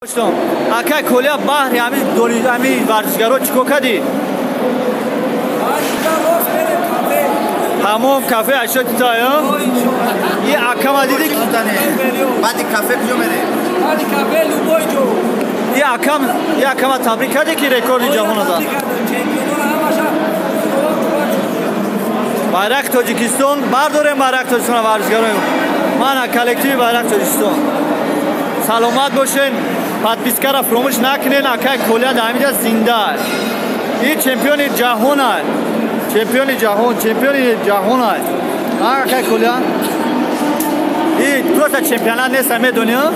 Что? А как коля бахри, ами варшгаро чико кади? Хамом кафе ашо тая? Ye akama didik. Badi kafe kujo mere? Badi kafe Luboy jo. Ye akama tabrik kade ki rekordi jahon ada. Bayrak Tojikiston, bardore bayrak Tojikiston varshgaroy. Mana kollektiv bayrak Tojikiston. Salomat boshin. Подпискара фромуш накунен, акай коля дамида зинда. И чемпиони джаҳона. Чемпиони ҷаҳона. Акай коля. И просто чемпионат нест медониё?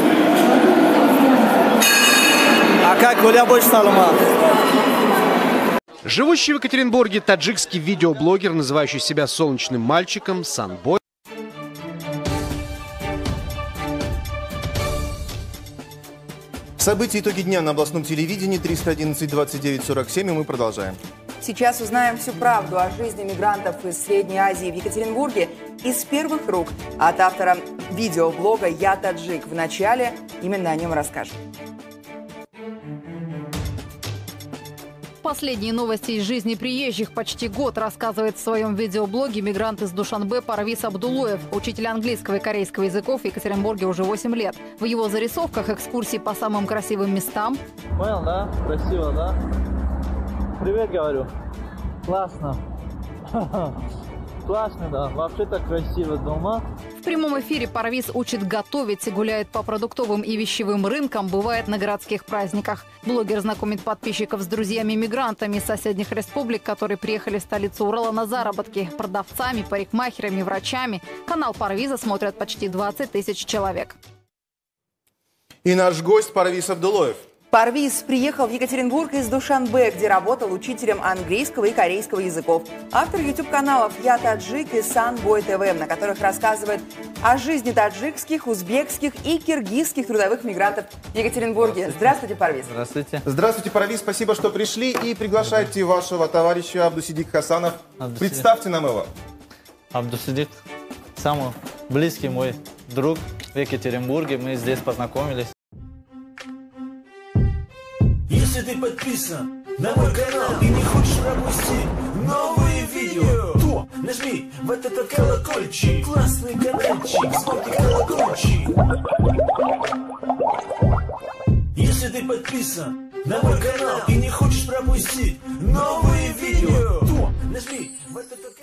Акай коля бош саломат. Живущий в Екатеринбурге таджикский видеоблогер, называющий себя солнечным мальчиком, Санбой. События итоги дня на областном телевидении 311-29-47, и мы продолжаем. Сейчас узнаем всю правду о жизни мигрантов из Средней Азии в Екатеринбурге из первых рук от автора видеоблога «Я таджик». Вначале именно о нем расскажем. Последние новости из жизни приезжих почти год рассказывает в своем видеоблоге мигрант из Душанбе Парвиз Абдулоев, учитель английского и корейского языков в Екатеринбурге уже 8 лет. В его зарисовках экскурсии по самым красивым местам. Понял, да? Красиво, да? Привет, говорю. Классно. Классно, да. Вообще так красиво дома. В прямом эфире Парвиз учит готовить, гуляет по продуктовым и вещевым рынкам, бывает на городских праздниках. Блогер знакомит подписчиков с друзьями-мигрантами из соседних республик, которые приехали в столицу Урала на заработки, продавцами, парикмахерами, врачами. Канал Парвиза смотрят почти 20 тысяч человек. И наш гость Парвиз Абдулоев. Парвиз приехал в Екатеринбург из Душанбе, где работал учителем английского и корейского языков. Автор YouTube-каналов «Я таджик» и «Санбой ТВ», на которых рассказывает о жизни таджикских, узбекских и киргизских трудовых мигрантов в Екатеринбурге. Здравствуйте, Парвиз. Здравствуйте. Здравствуйте, Парвиз. Спасибо, что пришли. И приглашайте вашего товарища Абдусидик Хасанов. Представьте нам его. Абдусидик, самый близкий мой друг в Екатеринбурге. Мы здесь познакомились. Если ты подписан на мой канал и не хочешь пропустить новые видео, то нажми вот этот колокольчик, классный каналчик, смотри колокольчик. Если ты подписан на мой канал и не хочешь пропустить новые видео, то нажми вот этот